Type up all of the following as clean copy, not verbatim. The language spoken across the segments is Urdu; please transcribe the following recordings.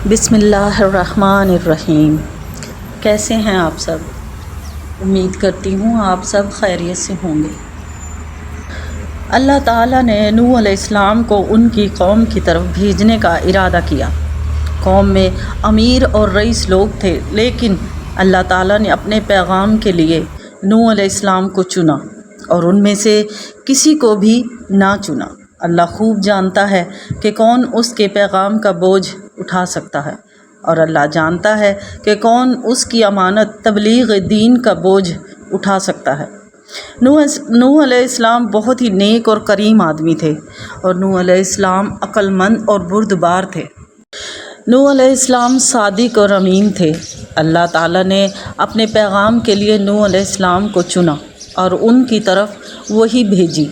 بسم اللہ الرحمن الرحیم۔ کیسے ہیں آپ سب؟ امید کرتی ہوں آپ سب خیریت سے ہوں گے۔ اللہ تعالیٰ نے نوح علیہ السلام کو ان کی قوم کی طرف بھیجنے کا ارادہ کیا۔ قوم میں امیر اور رئیس لوگ تھے، لیکن اللہ تعالیٰ نے اپنے پیغام کے لیے نوح علیہ السلام کو چنا اور ان میں سے کسی کو بھی نہ چنا۔ اللہ خوب جانتا ہے کہ کون اس کے پیغام کا بوجھ اٹھا سکتا ہے، اور اللہ جانتا ہے کہ کون اس کی امانت تبلیغ دین کا بوجھ اٹھا سکتا ہے۔ نوح علیہ السلام بہت ہی نیک اور کریم آدمی تھے، اور نوح علیہ السلام عقل مند اور بردبار تھے۔ نوح علیہ السلام صادق اور امین تھے۔ اللہ تعالیٰ نے اپنے پیغام کے لیے نوح علیہ السلام کو چنا اور ان کی طرف وحی بھیجی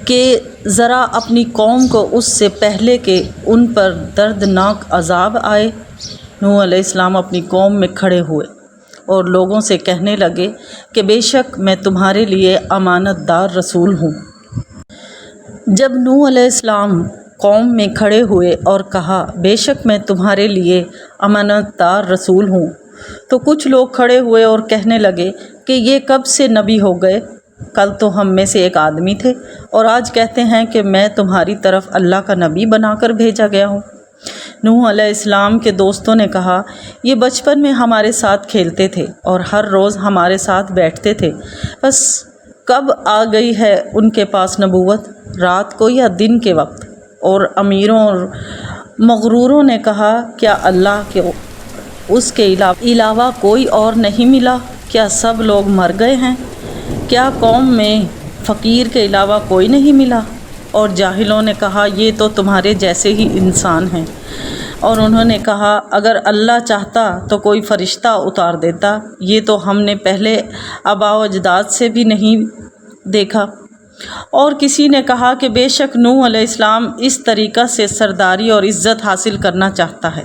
کہ ذرا اپنی قوم کو اس سے پہلے کہ ان پر دردناک عذاب آئے۔ نوح علیہ السلام اپنی قوم میں کھڑے ہوئے اور لوگوں سے کہنے لگے کہ بے شک میں تمہارے لیے امانت دار رسول ہوں۔ جب نوح علیہ السلام قوم میں کھڑے ہوئے اور کہا بے شک میں تمہارے لیے امانت دار رسول ہوں، تو کچھ لوگ کھڑے ہوئے اور کہنے لگے کہ یہ کب سے نبی ہو گئے؟ کل تو ہم میں سے ایک آدمی تھے، اور آج کہتے ہیں کہ میں تمہاری طرف اللہ کا نبی بنا کر بھیجا گیا ہوں۔ نوح علیہ السلام کے دوستوں نے کہا، یہ بچپن میں ہمارے ساتھ کھیلتے تھے اور ہر روز ہمارے ساتھ بیٹھتے تھے، بس کب آ گئی ہے ان کے پاس نبوت، رات کو یا دن کے وقت؟ اور امیروں اور مغروروں نے کہا، کیا اللہ کے اس کے علاوہ کوئی اور نہیں ملا؟ کیا سب لوگ مر گئے ہیں؟ کیا قوم میں فقیر کے علاوہ کوئی نہیں ملا؟ اور جاہلوں نے کہا، یہ تو تمہارے جیسے ہی انسان ہیں۔ اور انہوں نے کہا، اگر اللہ چاہتا تو کوئی فرشتہ اتار دیتا، یہ تو ہم نے پہلے آباء و اجداد سے بھی نہیں دیکھا۔ اور کسی نے کہا کہ بے شک نوح علیہ السلام اس طریقہ سے سرداری اور عزت حاصل کرنا چاہتا ہے۔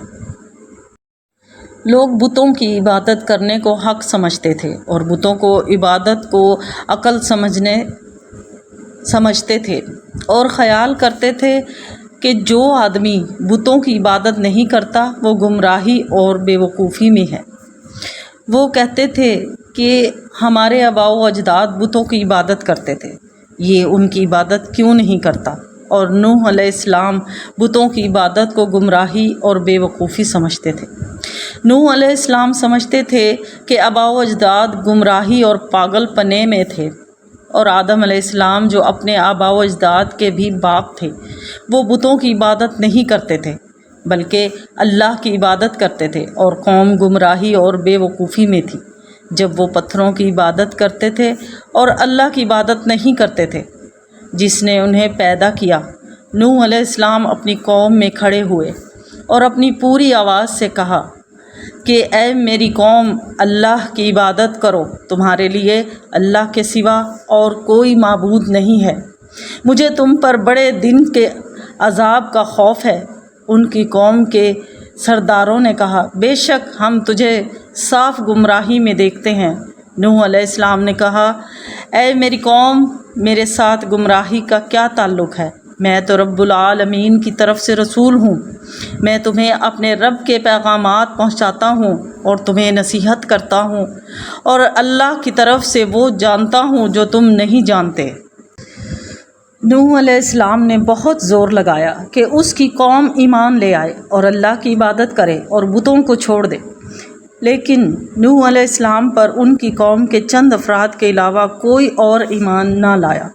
لوگ بتوں کی عبادت کرنے کو حق سمجھتے تھے اور بتوں کو عبادت کو عقل سمجھتے تھے، اور خیال کرتے تھے کہ جو آدمی بتوں کی عبادت نہیں کرتا وہ گمراہی اور بے وقوفی میں ہے۔ وہ کہتے تھے کہ ہمارے آباء و اجداد بتوں کی عبادت کرتے تھے، یہ ان کی عبادت کیوں نہیں کرتا؟ اور نوح علیہ السلام بتوں کی عبادت کو گمراہی اور بے وقوفی سمجھتے تھے۔ نوح علیہ السلام سمجھتے تھے کہ آباء و اجداد گمراہی اور پاگل پنے میں تھے، اور آدم علیہ السلام جو اپنے آباء و اجداد کے بھی باپ تھے، وہ بتوں کی عبادت نہیں کرتے تھے بلکہ اللہ کی عبادت کرتے تھے، اور قوم گمراہی اور بے وقوفی میں تھی جب وہ پتھروں کی عبادت کرتے تھے اور اللہ کی عبادت نہیں کرتے تھے جس نے انہیں پیدا کیا۔ نوح علیہ السلام اپنی قوم میں کھڑے ہوئے اور اپنی پوری آواز سے کہا کہ اے میری قوم، اللہ کی عبادت کرو، تمہارے لیے اللہ کے سوا اور کوئی معبود نہیں ہے، مجھے تم پر بڑے دن کے عذاب کا خوف ہے۔ ان کی قوم کے سرداروں نے کہا، بے شک ہم تجھے صاف گمراہی میں دیکھتے ہیں۔ نوح علیہ السلام نے کہا، اے میری قوم، میرے ساتھ گمراہی کا کیا تعلق ہے؟ میں تو رب العالمین کی طرف سے رسول ہوں، میں تمہیں اپنے رب کے پیغامات پہنچاتا ہوں اور تمہیں نصیحت کرتا ہوں، اور اللہ کی طرف سے وہ جانتا ہوں جو تم نہیں جانتے۔ نوح علیہ السلام نے بہت زور لگایا کہ اس کی قوم ایمان لے آئے اور اللہ کی عبادت کرے اور بتوں کو چھوڑ دے، لیکن نوح علیہ السلام پر ان کی قوم کے چند افراد کے علاوہ کوئی اور ایمان نہ لایا،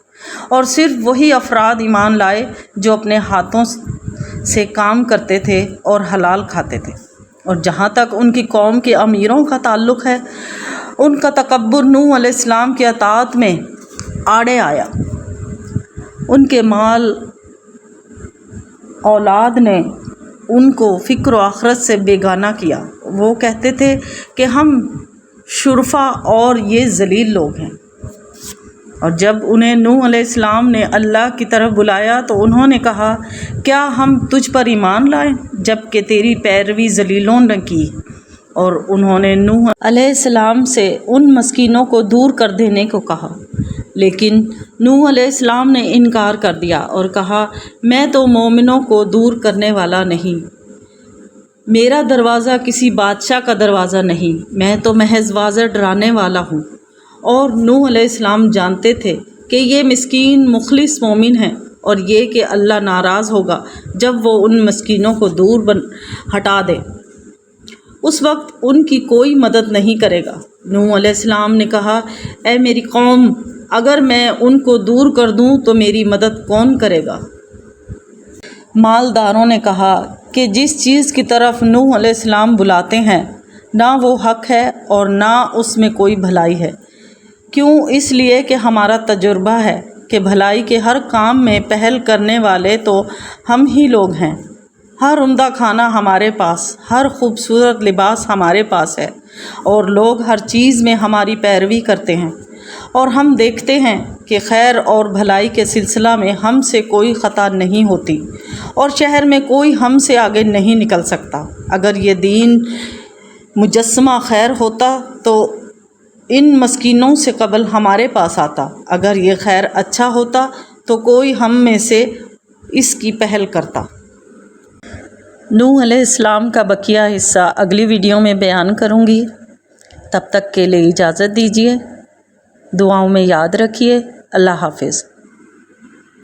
اور صرف وہی افراد ایمان لائے جو اپنے ہاتھوں سے کام کرتے تھے اور حلال کھاتے تھے۔ اور جہاں تک ان کی قوم کے امیروں کا تعلق ہے، ان کا تکبر نوح علیہ السلام کی اطاعت میں آڑے آیا۔ ان کے مال اولاد نے ان کو فکر و آخرت سے بیگانہ کیا۔ وہ کہتے تھے کہ ہم شرفا اور یہ ذلیل لوگ ہیں۔ اور جب انہیں نوح علیہ السلام نے اللہ کی طرف بلایا تو انہوں نے کہا، کیا ہم تجھ پر ایمان لائیں جب کہ تیری پیروی ذلیلوں نے کی؟ اور انہوں نے نوح علیہ السلام سے ان مسکینوں کو دور کر دینے کو کہا، لیکن نوح علیہ السلام نے انکار کر دیا اور کہا، میں تو مومنوں کو دور کرنے والا نہیں، میرا دروازہ کسی بادشاہ کا دروازہ نہیں، میں تو محض واضح ڈرانے والا ہوں۔ اور نوح علیہ السلام جانتے تھے کہ یہ مسکین مخلص مومن ہیں، اور یہ کہ اللہ ناراض ہوگا جب وہ ان مسکینوں کو دور ہٹا دے، اس وقت ان کی کوئی مدد نہیں کرے گا۔ نوح علیہ السلام نے کہا، اے میری قوم، اگر میں ان کو دور کر دوں تو میری مدد کون کرے گا؟ مالداروں نے کہا کہ جس چیز کی طرف نوح علیہ السلام بلاتے ہیں نہ وہ حق ہے اور نہ اس میں کوئی بھلائی ہے۔ کیوں؟ اس لیے کہ ہمارا تجربہ ہے کہ بھلائی کے ہر کام میں پہل کرنے والے تو ہم ہی لوگ ہیں۔ ہر عمدہ کھانا ہمارے پاس، ہر خوبصورت لباس ہمارے پاس ہے، اور لوگ ہر چیز میں ہماری پیروی کرتے ہیں، اور ہم دیکھتے ہیں کہ خیر اور بھلائی کے سلسلہ میں ہم سے کوئی خطا نہیں ہوتی، اور شہر میں کوئی ہم سے آگے نہیں نکل سکتا۔ اگر یہ دین مجسمہ خیر ہوتا تو ان مسکینوں سے قبل ہمارے پاس آتا، اگر یہ خیر اچھا ہوتا تو کوئی ہم میں سے اس کی پہل کرتا۔ نوح علیہ السلام کا بقیہ حصہ اگلی ویڈیو میں بیان کروں گی۔ تب تک کے لیے اجازت دیجیے، دعاؤں میں یاد رکھیے۔ اللہ حافظ۔